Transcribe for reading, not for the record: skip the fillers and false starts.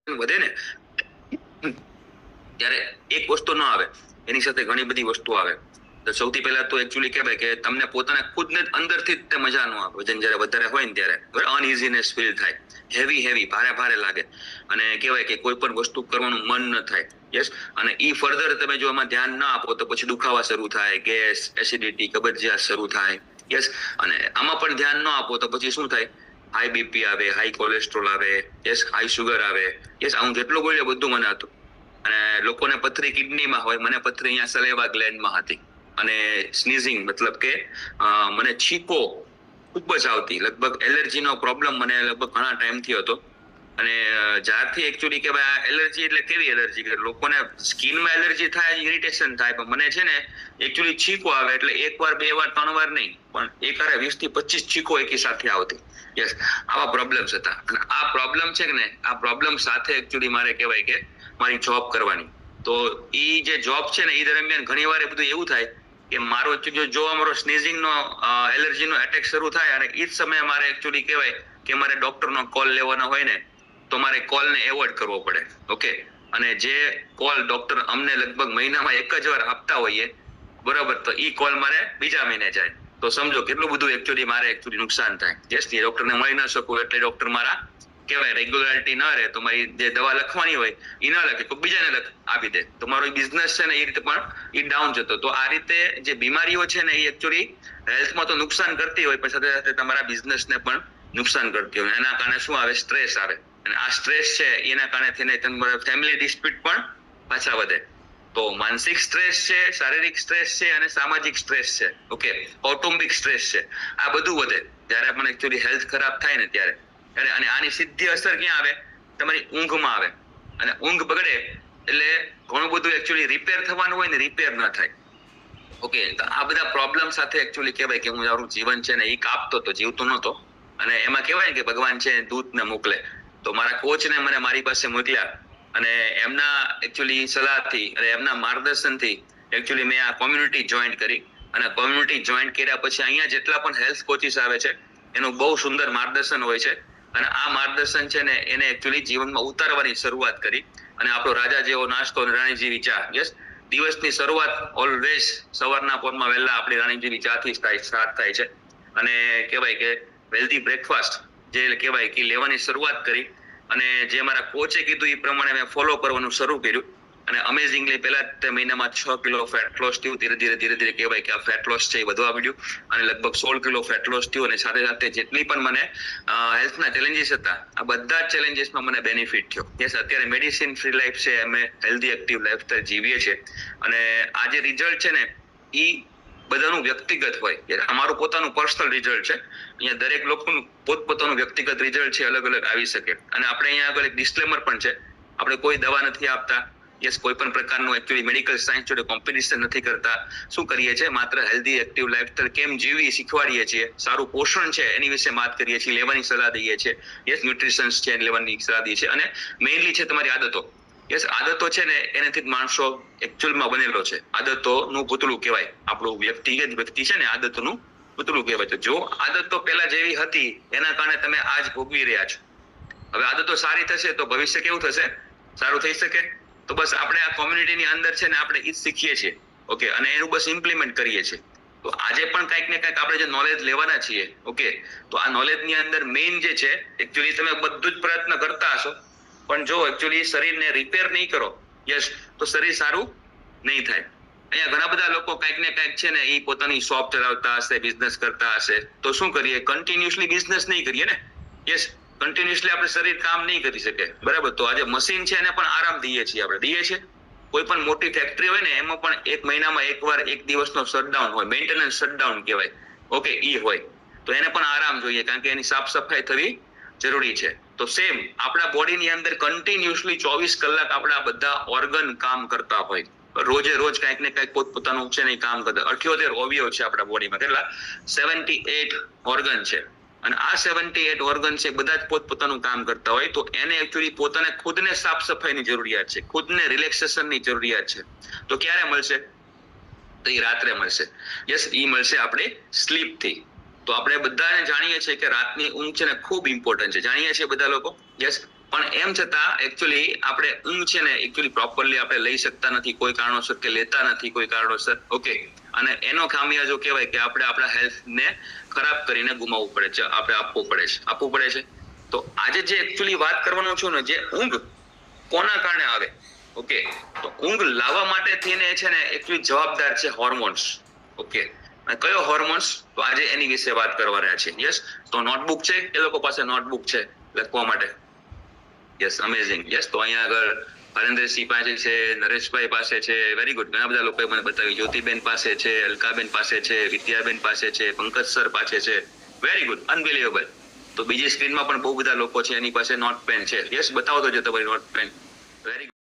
વધે ને ત્યારે એક વસ્તુ ન આવે, એની સાથે ઘણી બધી વસ્તુ આવે. તો સૌથી પહેલા તો એકચ્યુઅલી કહેવાય કે તમને પોતાને ખુદને અંદરથી જ તે મજા ન આવે. વજન જ્યારે વધારે હોય ને ત્યારે અનઇઝીનેસ ફીલ થાય, હેવી ભારે લાગે, અને કહેવાય કે કોઈ પણ વસ્તુ કરવાનું મન ન થાય. યસ. અને ઈ ફર્ધર તમે જો આમાં ધ્યાન ના આપો તો પછી દુખાવા શરૂ થાય, ગેસ, એસિડિટી, કબજિયાત શરૂ થાય. યસ. અને આમાં પણ ધ્યાન ન આપો તો પછી શું થાય? હાઈ બીપી આવે, હાઈ કોલેસ્ટ્રોલ આવે, યસ, હાઈ શુગર આવે. યસ, હું જેટલું બોલ્યો બધું મને હતું. અને લોકોને પથરી કિડનીમાં હોય, મને પથરી અહીંયા સલેવા ગ્લેન્ડમાં હતી. અને સ્નીઝિંગ મતલબ કે મને છીકો ખૂબ જ આવતી. લગભગ એલર્જીનો પ્રોબ્લેમ મને લગભગ ઘણા ટાઈમથી હતો. અને જ્યારથી એકચ્યુઅલી કે ભાઈ એલર્જી એટલે કેવી એલર્જી કે લોકોને સ્કિનમાં એલર્જી થાય, ઇરિટેશન થાય, પણ મને છે ને એકચ્યુઅલી છીકો આવે એટલે એક વાર, બે વાર, ત્રણ વાર નહીં, પણ એકારે 20 થી 25 છીકો એકી સાથે આવતી. યસ, આવા પ્રોબ્લેમ્સ હતા. અને આ પ્રોબ્લેમ છે કે ને, આ પ્રોબ્લેમ સાથે એકચ્યુઅલી મારે કહેવાય કે મારી જોબ કરવાની. તો ઈ જે જોબ છે ને એ દરમિયાન ઘણી વાર એ બધું એવું થાય કે મારો જો અમારો સ્નીઝિંગનો એલર્જીનો એટેક શરૂ થાય અને એ જ સમયે મારે એકચ્યુઅલી કહેવાય કે મારે ડોક્ટરનો કોલ લેવાનો હોય ને, તો મારે કોલને એવોર્ડ કરવો પડે. ઓકે. અને જે કોલ ડોક્ટર અમને લગભગ મહિનામાં એક જ વાર આપતા હોઈએ, બરાબર, તો ઈ કોલ મારે બીજા મહિને જાય. તો સમજો કેટલું બધું એકચ્યુઅલી મારે નુકસાન થાય. યસ, એ ડોક્ટરને મળી ન શકું એટલે ડોક્ટર મારા કહેવાય રેગ્યુલારિટી ન રહે તો મારી જે દવા લખવાની હોય એ ન લખે તો બીજાને આપી દે. તો મારો બિઝનેસ છે ને એ રીતે પણ એ ડાઉન જતો. તો આ રીતે જે બીમારીઓ છે ને એ એકચ્યુઅલી હેલ્થમાં તો નુકસાન કરતી હોય, પણ સાથે સાથે તમારા બિઝનેસને પણ નુકસાન કરતી હોય. એના કારણે શું આવે? સ્ટ્રેસ આવે. અને આ સ્ટ્રેસ છે એના કારણે થઈને તમારા ફેમિલી ડિસ્પ્યુટ પણ પાછા વધે. તો માનસિક સ્ટ્રેસ છે, શારીરિક સ્ટ્રેસ છે, અને સામાજિક સ્ટ્રેસ છે. ઓકે, કૌટુંબિક સ્ટ્રેસ છે. આ બધું વધે જ્યારે પણ એકચ્યુઅલી હેલ્થ ખરાબ થાય ને ત્યારે. અને આની સીધી અસર ક્યાં આવે? તમારી ઊંઘમાં આવે. અને ઊંઘ બગડે એટલે ઘણું બધું એકચ્યુઅલી રિપેર થવાનું હોય ને રિપેર ન થાય. ઓકે, તો આ બધા પ્રોબ્લેમ સાથે એકચ્યુઅલી કહેવાય કે હું મારું જીવન છે ને એ કાપતો તો, જીવતો નહોતો. અને એમાં કહેવાય કે ભગવાન છે દૂતને મોકલે. તો મારા કોચને મને મારી પાસે મોકલ્યા અને એમના એકચ્યુઅલી સલાહથી અને એમના માર્ગદર્શનથી એકચ્યુઅલી મેં આ કોમ્યુનિટી જોઈન કરી. અને કોમ્યુનિટી જોઈન કર્યા પછી અહીંયા જેટલા પણ હેલ્થ કોચિસ આવે છે એનું બહુ સુંદર માર્ગદર્શન હોય છે. અને આ માર્ગદર્શન છે ને એને એકચ્યુઅલી જીવનમાં ઉતારવાની શરૂઆત કરી. અને આપણો રાજા જેવો નાસ્તો અને રાણી જેવી ચા. યસ, દિવસની શરૂઆત ઓલવેઝ સવારના પોરમાં વહેલા આપણી રાણી જેવી ચાથી સ્ટાર્ટ થાય છે. અને કહેવાય કે હેલ્ધી બ્રેકફાસ્ટ જે કહેવાય કે લેવાની શરૂઆત કરી. અને જે મારા કોચે કીધું એ પ્રમાણે મેં ફોલો કરવાનું શરૂ કર્યું. અને અમેઝિંગલી પહેલા તે મહિનામાં 6 કિલો ફેટ લોસ થયું. ધીરે કહેવાય કે આ ફેટ લોસ છે એ વધવા મળ્યું. અને લગભગ 16 કિલો ફેટ લોસ થયું. અને સાથે જેટલી પણ મને હેલ્થના ચેલેન્જીસ હતા, આ બધા જ ચેલેન્જીસમાં મને બેનિફિટ થયો. યસ, અત્યારે મેડિસિન ફ્રી લાઈફ છે, અમે હેલ્ધી એક્ટિવ લાઈફસ્ટાઈલ જીવીએ છીએ. અને આ જે રિઝલ્ટ છે ને એ બધાનું વ્યક્તિગત હોય. અમારું પોતાનું પર્સનલ રિઝલ્ટ છે. અહીંયા દરેક લોકોનું પોતપોતાનું વ્યક્તિગત રિઝલ્ટ છે, અલગ આવી શકે. અને આપણે અહીંયા આગળ એક ડિસ્ક્લેમર પણ છે, આપણે કોઈ દવા નથી આપતા. યસ, કોઈ પણ પ્રકારનું એકચ્યુઅલી મેડિકલ સાયન્સ જોડે કોમ્પિટિશન નથી કરતા. શું કરીએ છીએ? માત્ર હેલ્ધી એક્ટિવ લાઈફસ્ટાઈલ કેમ જીવવી શીખવાડીએ છીએ. સારું પોષણ છે એની વિશે વાત કરીએ છીએ, લેવાની સલાહ દઈએ છીએ. યસ, ન્યુટ્રિશન્સ છે લેવાની સલાહ દઈએ છીએ. અને મેઇનલી છે તમારી આદતો. યસ, આદતો છે ને એનાથી જ માણસો એકચ્યુઅલમાં બનેલો છે. આદતોનું પૂતળું કહેવાય. આપણું વ્યક્તિ છે ને આદતોનું પૂતળું કહેવાય. તો જો આદતો પહેલા જેવી હતી એના કારણે તમે આજ ભોગવી રહ્યા છો. હવે આદતો સારી થશે તો ભવિષ્ય કેવું થશે? સારું થઈ શકે. તો બસ આપણે આ કોમ્યુનિટીની અંદર છે ને આપણે ઈ જ શીખીએ છીએ. ઓકે, અને એનું બસ ઇમ્પ્લિમેન્ટ કરીએ છીએ. તો આજે પણ કંઈક ને કંઈક આપણે જે નોલેજ લેવાના છીએ, ઓકે, તો આ નોલેજની અંદર મેઇન જે છે એકચ્યુઅલી તમે બધું જ પ્રયત્ન કરતા હશો, પણ જો એકચ્યુઅલી શરીરને રિપેર નહીં કરો, યસ, તો શરીર સારું નહીં થાય. અહીંયા ઘણા બધા લોકો કંઈક ને કંઈક છે ને એ પોતાની શોપ ચલાવતા હશે, બિઝનેસ કરતા હશે. તો શું કરીએ? કન્ટિન્યુઅસલી બિઝનેસ નહીં કરીએ ને. યસ, કન્ટિન્યુઅસલી આપણે શરીર કામ નહીં કરી શકે. બરાબર. તો આજે મશીન છે એને પણ આરામ દઈએ છીએ. આપણે દઈએ છીએ. કોઈ પણ મોટી ફેક્ટરી હોય ને એમાં પણ એક મહિનામાં એકવાર એક દિવસનો શટડાઉન હોય, મેન્ટેનન્સ શટડાઉન કહેવાય. ઓકે, ઈ હોય. તો એને પણ આરામ જોઈએ કારણ કે એની સાફ સફાઈ થવી જરૂરી છે. તો સેમ આપણા બોડીની અંદર કન્ટિન્યુઅસલી 24 કલાક આપણા બધા ઓર્ગન કામ કરતા હોય. રોજ કંઈક ને કંઈક પોતપોતાનું છે ને કામ કરતા. 78 અવયવ છે આપણા બોડીમાં. કેટલા? 78 ઓર્ગન છે. અને આ 78 ઓર્ગન છે બધા જ પોતપોતાનું કામ કરતા હોય. તો એને એકચ્યુઅલી પોતાને ખુદને સાફ સફાઈની જરૂરિયાત છે, ખુદને રિલેક્સેશનની જરૂરિયાત છે. તો ક્યારે મળશે? તો એ રાત્રે મળશે. યસ, એ મળશે આપણે સ્લીપથી. તો આપણે બધાને જાણીએ છીએ કે રાતની ઊંઘ છે ને ખૂબ ઇમ્પોર્ટન્ટ છે. જાણીએ છીએ બધા લોકો. યસ, પણ એમ છતાં એકચ્યુઅલી આપણે ઊંઘ છે ને એકચ્યુઅલી પ્રોપરલી આપણે લઈ શકતા નથી કોઈ કારણોસર, કે લેતા નથી કોઈ કારણોસર. ઓકે, અને એનો ખામિયાજો કહેવાય કે આપણે આપણા હેલ્થને ખરાબ કરીને ગુમાવવું પડે છે, આપણે આપવું પડે છે. તો આજે જે એકચ્યુઅલી વાત કરવાનો છું ને, જે ઊંઘ કોના કારણે આવે, ઓકે, તો ઊંઘ લાવવા માટે થઈને છે ને એકચ્યુઅલી જવાબદાર છે હોર્મોન્સ. ઓકે, અને કયો હોર્મોન્સ, તો આજે એની વિશે વાત કરવા રહ્યા છે. યસ, તો નોટબુક છે, એ લોકો પાસે નોટબુક છે લખવા માટે? Yes, amazing. યસ, તો અહીંયા આગળ હરેન્દ્રસિંહ પાસે છે, નરેશભાઈ પાસે છે, વેરી ગુડ. ઘણા બધા લોકોએ મને બતાવ્યું, જ્યોતિબેન પાસે છે, અલકાબેન પાસે છે, વિદ્યાબેન પાસે છે, પંકજ સર પાસે છે, વેરી ગુડ, અનબિલીવેબલ. તો બીજી સ્ક્રીનમાં પણ બહુ બધા લોકો છે, એની પાસે નોટ પેન છે. યસ, બતાવો તો જો તમારી નોટ પેન. Very good.